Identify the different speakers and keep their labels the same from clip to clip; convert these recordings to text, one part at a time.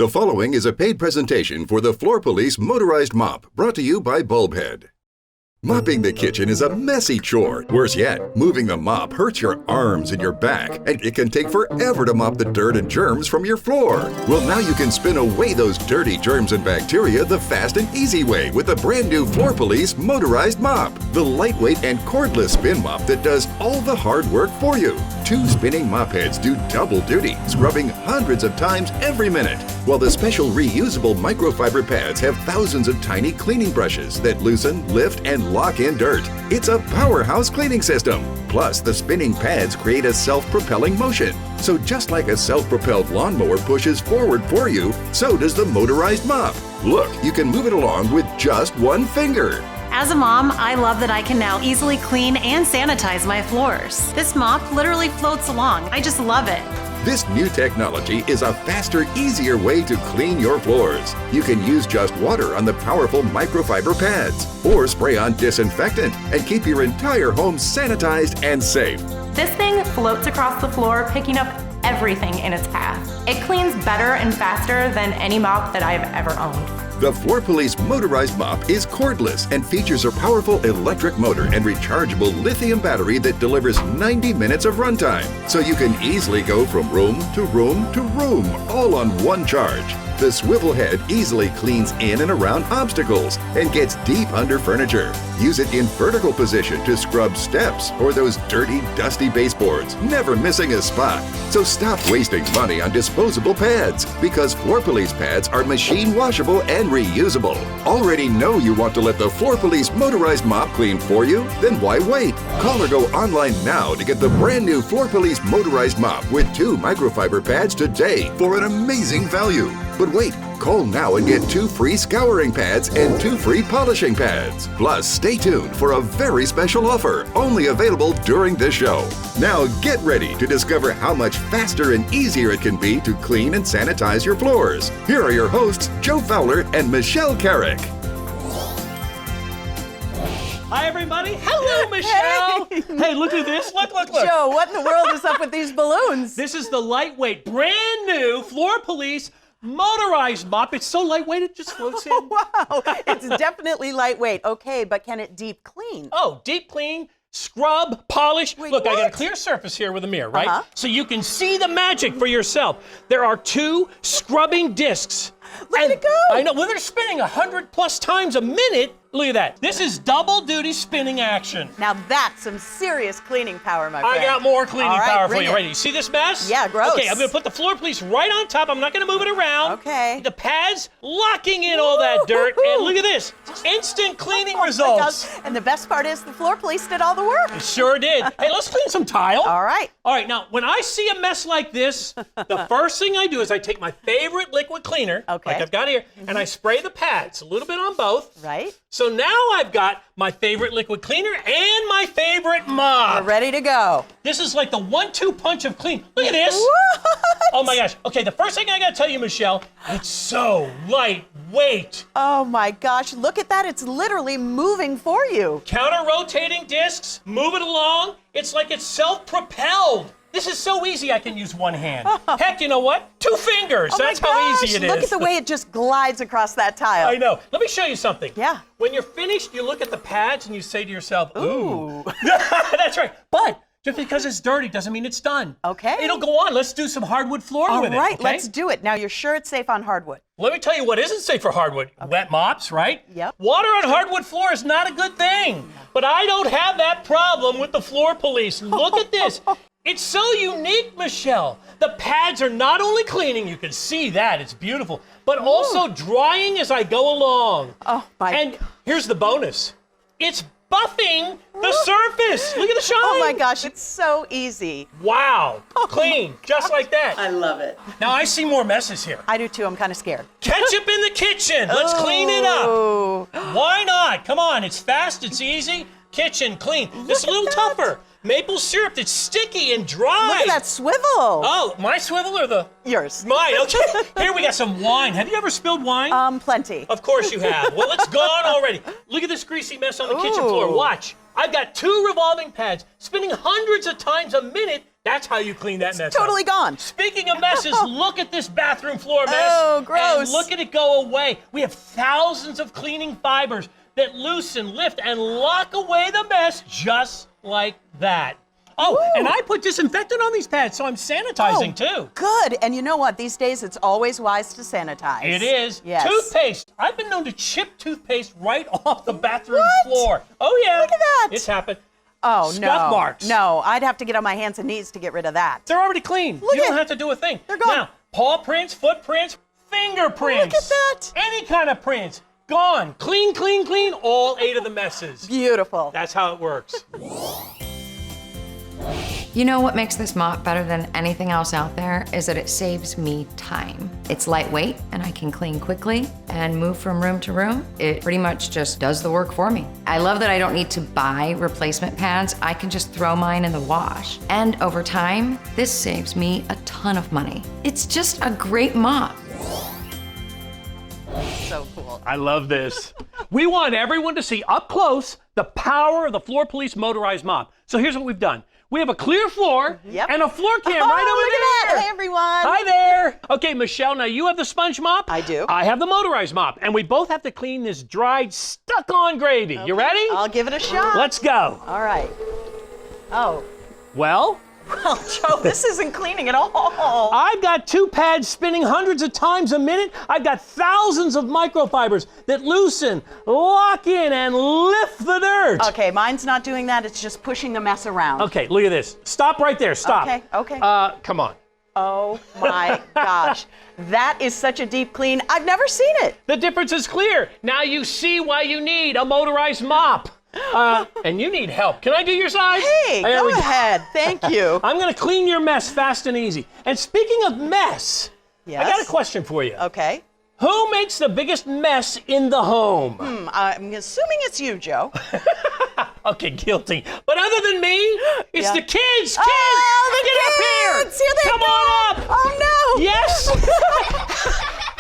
Speaker 1: The following is a paid presentation for the Floor Police Motorized Mop, brought to you by Bulbhead. Mopping the kitchen is a messy chore. Worse yet, moving the mop hurts your arms and your back, and it can take forever to mop the dirt and germs from your floor. Well, now you can spin away those dirty germs and bacteria the fast and easy way with the brand new Floor Police Motorized Mop, the lightweight and cordless spin mop that does all the hard work for you. 2 spinning mop heads do double duty, scrubbing hundreds of times every minute, while the special reusable microfiber pads have thousands of tiny cleaning brushes that loosen, lift, and lock in dirt. It's a powerhouse cleaning system. Plus, the spinning pads create a self-propelling motion. So just like a self-propelled lawnmower pushes forward for you, so does the motorized mop. Look, you can move it along with just one finger.
Speaker 2: As a mom, I love that I can now easily clean and sanitize my floors. This mop literally floats along. I just love it.
Speaker 1: This new technology is a faster, easier way to clean your floors. You can use just water on the powerful microfiber pads, or spray on disinfectant and keep your entire home sanitized and safe.
Speaker 3: This thing floats across the floor, picking up everything in its path. It cleans better and faster than any mop that I've ever owned.
Speaker 1: The Floor Police Motorized Mop is cordless and features a powerful electric motor and rechargeable lithium battery that delivers 90 minutes of runtime, so you can easily go from room to room to room, all on one charge. The swivel head easily cleans in and around obstacles and gets deep under furniture. Use it in vertical position to scrub steps or those dirty, dusty baseboards, never missing a spot. So stop wasting money on disposable pads, because Floor Police pads are machine washable and reusable. Already know you want to let the Floor Police Motorized Mop clean for you? Then why wait? Call or go online now to get the brand new Floor Police Motorized Mop with 2 microfiber pads today for an amazing value. But wait, call now and get 2 free scouring pads and 2 free polishing pads. Plus, stay tuned for a very special offer, only available during this show. Now get ready to discover how much faster and easier it can be to clean and sanitize your floors. Here are your hosts, Joe Fowler and Michelle Carrick.
Speaker 4: Hi, everybody. Hello, Michelle. Hey, look at this. Look.
Speaker 5: Joe, what in the world is up with these balloons?
Speaker 4: This is the lightweight, brand new Floor Police Motorized Mop. It's so lightweight, it just floats in.
Speaker 5: Wow, it's definitely lightweight. Okay, but can it deep clean?
Speaker 4: Oh, deep clean, scrub, polish.
Speaker 5: Wait,
Speaker 4: look,
Speaker 5: what?
Speaker 4: I got a clear surface here with a mirror, right?
Speaker 5: Uh-huh.
Speaker 4: So you can see the magic for yourself. There are 2 scrubbing discs.
Speaker 5: Look at it go.
Speaker 4: I know. Well, they're spinning 100+ times a minute. Look at that. This is double duty spinning action.
Speaker 5: Now that's some serious cleaning power, my friend.
Speaker 4: I got more cleaning
Speaker 5: All right,
Speaker 4: power for
Speaker 5: bring
Speaker 4: you.
Speaker 5: it.
Speaker 4: Ready? You see this mess?
Speaker 5: Yeah, gross.
Speaker 4: Okay, I'm going to put the Floor Police right on top. I'm not going to move it around.
Speaker 5: Okay.
Speaker 4: The pads locking in all that dirt. And look at this. Instant cleaning results.
Speaker 5: Oh my gosh. And the best part is the Floor Police did all the work.
Speaker 4: It sure did. Hey, let's clean some tile.
Speaker 5: All right.
Speaker 4: All right, now, when I see a mess like this, the first thing I do is I take my favorite liquid cleaner,
Speaker 5: Okay.
Speaker 4: like I've got here, and I spray the pads, a little bit on both.
Speaker 5: Right.
Speaker 4: So now I've got my favorite liquid cleaner and my favorite mop.
Speaker 5: We're ready to go.
Speaker 4: This is like the 1-2 punch of clean. Look at this.
Speaker 5: What?
Speaker 4: Oh my gosh. Okay, the first thing I gotta tell you, Michelle, it's so lightweight.
Speaker 5: Oh my gosh, look at that. It's literally moving for you.
Speaker 4: Counter-rotating discs, move it along. It's like it's self-propelled. This is so easy I can use one hand. Heck, you know what? 2 fingers.
Speaker 5: Oh my
Speaker 4: That's how easy it is.
Speaker 5: Look at the way it just glides across that tile.
Speaker 4: I know. Let me show you something.
Speaker 5: Yeah.
Speaker 4: When you're finished, you look at the pads and you say to yourself, ooh.
Speaker 5: Ooh.
Speaker 4: That's right. But just because it's dirty doesn't mean it's done.
Speaker 5: Okay.
Speaker 4: It'll go on. Let's do some hardwood flooring
Speaker 5: All
Speaker 4: with
Speaker 5: right,
Speaker 4: it. Okay?
Speaker 5: let's do it. Now, you're sure it's safe on hardwood?
Speaker 4: Let me tell you what isn't safe for hardwood. Wet mops, right?
Speaker 5: Yep.
Speaker 4: Water on hardwood floor is not a good thing. But I don't have that problem with the Floor Police. Look at this. It's so unique, Michelle. The pads are not only cleaning, you can see that, it's beautiful, but also drying as I go along.
Speaker 5: Oh, my
Speaker 4: And here's the bonus. It's buffing the surface. Look at the shine.
Speaker 5: Oh my gosh, it's so easy.
Speaker 4: Wow. Clean, just like that.
Speaker 5: I love it.
Speaker 4: Now I see more messes here.
Speaker 5: I do too, I'm kind of scared.
Speaker 4: Ketchup in the kitchen. Let's clean it up.
Speaker 5: Oh.
Speaker 4: Why not? Come on, it's fast, it's easy. Kitchen clean. It's a little tougher. Maple syrup that's sticky and dry.
Speaker 5: Look at that swivel.
Speaker 4: Oh, my swivel or the?
Speaker 5: Yours.
Speaker 4: Mine, okay. Here we got some wine. Have you ever spilled wine?
Speaker 5: Plenty.
Speaker 4: Of course you have. Well, it's gone already. Look at this greasy mess on the kitchen floor.
Speaker 5: Ooh.
Speaker 4: Watch. I've got 2 revolving pads spinning hundreds of times a minute That's how you clean that mess
Speaker 5: Totally
Speaker 4: up.
Speaker 5: gone.
Speaker 4: Speaking of messes, look at this bathroom floor mess.
Speaker 5: Oh, gross.
Speaker 4: And look at it go away. We have thousands of cleaning fibers that loosen, lift, and lock away the mess just like that. Oh,
Speaker 5: Woo.
Speaker 4: and I put disinfectant on these pads, so I'm sanitizing too.
Speaker 5: Good. And you know what? These days, it's always wise to sanitize.
Speaker 4: It is.
Speaker 5: Yes.
Speaker 4: Toothpaste. I've been known to chip toothpaste right off the bathroom
Speaker 5: What?
Speaker 4: floor. Oh, yeah.
Speaker 5: Look at that.
Speaker 4: It's happened.
Speaker 5: Oh, no.
Speaker 4: Scuff marks.
Speaker 5: No, I'd have to get on my hands and knees to get rid of that.
Speaker 4: They're already clean.
Speaker 5: Look
Speaker 4: You don't
Speaker 5: at-
Speaker 4: have to do a thing.
Speaker 5: They're gone.
Speaker 4: Now, paw prints, footprints, fingerprints.
Speaker 5: Look at that.
Speaker 4: Any kind of prints. Gone. Clean, clean, clean. All 8 of the messes.
Speaker 5: Beautiful.
Speaker 4: That's how it works.
Speaker 6: You know what makes this mop better than anything else out there is that it saves me time. It's lightweight and I can clean quickly and move from room to room. It pretty much just does the work for me. I love that I don't need to buy replacement pads. I can just throw mine in the wash. And over time, this saves me a ton of money. It's just a great mop.
Speaker 5: So cool.
Speaker 4: I love this. We want everyone to see up close the power of the Floor Police Motorized Mop. So here's what we've done. We have a clear floor and a floor cam right over
Speaker 5: look at
Speaker 4: there.
Speaker 5: that. Hey, everyone.
Speaker 4: Hi there. Okay, Michelle, now you have the sponge mop.
Speaker 5: I do.
Speaker 4: I have the motorized mop. And we both have to clean this dried, stuck-on gravy. You ready?
Speaker 5: I'll give it a shot.
Speaker 4: Let's go.
Speaker 5: All right. Oh.
Speaker 4: Well,
Speaker 5: Joe, this isn't cleaning at all.
Speaker 4: I've got 2 pads spinning hundreds of times a minute. I've got thousands of microfibers that loosen, lock in, and lift the dirt.
Speaker 5: Okay, mine's not doing that. It's just pushing the mess around.
Speaker 4: Okay, look at this. Stop right there. Stop.
Speaker 5: Okay.
Speaker 4: Come on.
Speaker 5: Oh my gosh. That is such a deep clean. I've never seen it.
Speaker 4: The difference is clear. Now you see why you need a motorized mop. And you need help. Can I do your side?
Speaker 5: Hey,
Speaker 4: There
Speaker 5: go
Speaker 4: we
Speaker 5: ahead. Thank you.
Speaker 4: I'm going to clean your mess fast and easy. And speaking of mess,
Speaker 5: Yes.
Speaker 4: I got a question for you.
Speaker 5: Okay.
Speaker 4: Who makes the biggest mess in the home?
Speaker 5: I'm assuming it's you, Joe.
Speaker 4: Okay, guilty. But other than me, it's
Speaker 5: Yeah.
Speaker 4: the kids. Kids,
Speaker 5: Oh, the
Speaker 4: get
Speaker 5: kids!
Speaker 4: up
Speaker 5: Here
Speaker 4: here.
Speaker 5: they
Speaker 4: Come
Speaker 5: go.
Speaker 4: on up.
Speaker 5: Oh, no.
Speaker 4: Yes.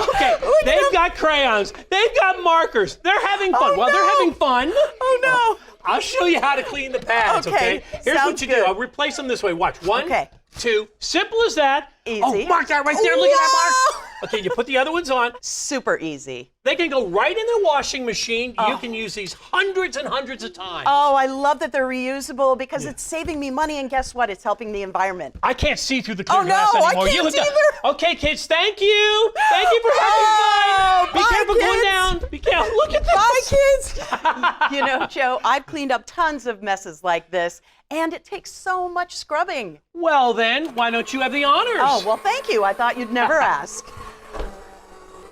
Speaker 4: Okay, they've got crayons. They've got markers. They're having fun.
Speaker 5: Oh,
Speaker 4: While they're
Speaker 5: no.
Speaker 4: having fun,
Speaker 5: Oh, no.
Speaker 4: I'll show you how to clean the pads,
Speaker 5: Okay,
Speaker 4: okay? Here's what
Speaker 5: sounds
Speaker 4: you
Speaker 5: good.
Speaker 4: do. I'll replace them this way. Watch. 1,
Speaker 5: Okay.
Speaker 4: 2. Simple as that.
Speaker 5: Easy.
Speaker 4: Oh, mark that right there. Look at that
Speaker 5: Whoa.
Speaker 4: mark. Okay, you put the other ones on.
Speaker 5: Super easy.
Speaker 4: They can go right in the washing machine. You can use these hundreds and hundreds of times.
Speaker 5: Oh, I love that they're reusable because it's saving me money, and guess what? It's helping the environment.
Speaker 4: I can't see through the clear
Speaker 5: Oh, no,
Speaker 4: glass
Speaker 5: I
Speaker 4: anymore.
Speaker 5: can't
Speaker 4: You look down.
Speaker 5: either.
Speaker 4: Okay, kids, thank you. Thank you for having
Speaker 5: Oh,
Speaker 4: fun. Be
Speaker 5: bye,
Speaker 4: careful going
Speaker 5: kids.
Speaker 4: down. Be careful. Look at this.
Speaker 5: Bye, kids. You know, Joe, I've cleaned up tons of messes like this, and it takes so much scrubbing.
Speaker 4: Well, then, why don't you have the honors?
Speaker 5: Oh, well, thank you. I thought you'd never ask.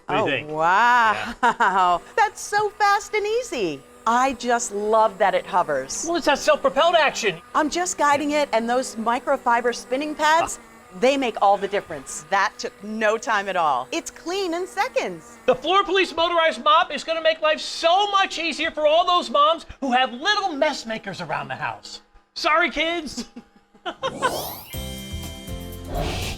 Speaker 4: What do you think?
Speaker 5: Wow. That's so fast and easy. I just love that it hovers.
Speaker 4: Well, it's that self-propelled action.
Speaker 5: I'm just guiding it, and those microfiber spinning pads, they make all the difference. That took no time at all. It's clean in seconds.
Speaker 4: The Floor Police Motorized Mop is going to make life so much easier for all those moms who have little mess makers around the house. Sorry, kids.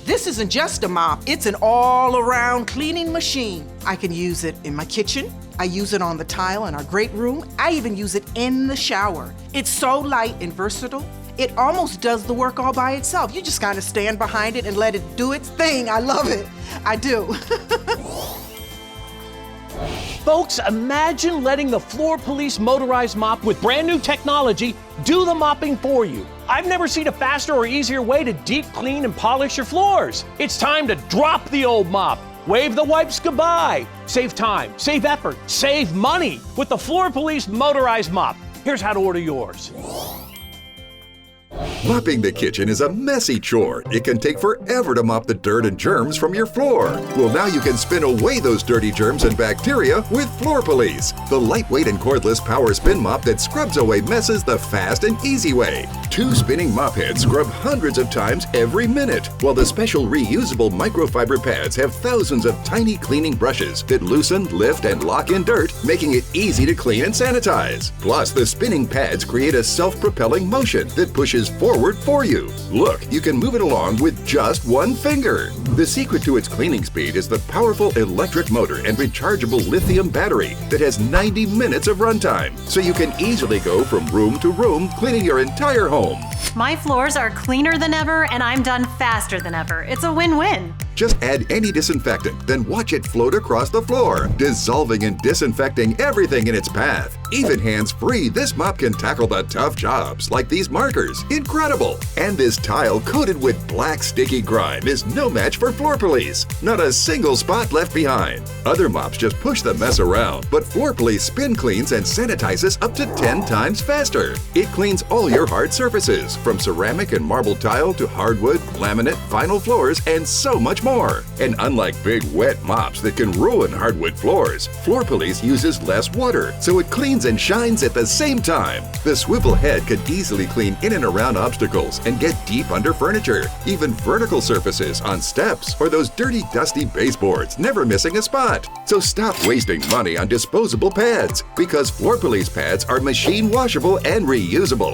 Speaker 7: This isn't just a mop, it's an all-around cleaning machine. I can use it in my kitchen, I use it on the tile in our great room, I even use it in the shower. It's so light and versatile, it almost does the work all by itself. You just gotta stand behind it and let it do its thing. I love it. I do.
Speaker 4: Folks, imagine letting the Floor Police Motorized Mop with brand new technology do the mopping for you. I've never seen a faster or easier way to deep clean and polish your floors. It's time to drop the old mop. Wave the wipes goodbye. Save time, save effort, save money with the Floor Police Motorized Mop. Here's how to order yours.
Speaker 1: Mopping the kitchen is a messy chore. It can take forever to mop the dirt and germs from your floor. Well, now you can spin away those dirty germs and bacteria with Floor Police, the lightweight and cordless power spin mop that scrubs away messes the fast and easy way. 2 spinning mop heads scrub hundreds of times every minute, while the special reusable microfiber pads have thousands of tiny cleaning brushes that loosen, lift, and lock in dirt, making it easy to clean and sanitize. Plus, the spinning pads create a self-propelling motion that pushes forward forward for you. Look, you can move it along with just one finger. The secret to its cleaning speed is the powerful electric motor and rechargeable lithium battery that has 90 minutes of runtime, so you can easily go from room to room cleaning your entire home.
Speaker 2: My floors are cleaner than ever, and I'm done faster than ever. It's a win-win.
Speaker 1: Just add any disinfectant, then watch it float across the floor, dissolving and disinfecting everything in its path. Even hands-free, this mop can tackle the tough jobs like these markers. Incredible! And this tile coated with black sticky grime is no match for Floor Police. Not a single spot left behind. Other mops just push the mess around, but Floor Police spin cleans and sanitizes up to 10 times faster. It cleans all your hard surfaces, from ceramic and marble tile to hardwood, laminate, vinyl floors, and so much more. And unlike big wet mops that can ruin hardwood floors, Floor Police uses less water, so it cleans and shines at the same time. The swivel head can easily clean in and around obstacles and get deep under furniture, even vertical surfaces on steps or those dirty, dusty baseboards, never missing a spot. So stop wasting money on disposable pads, because Floor Police pads are machine washable and reusable.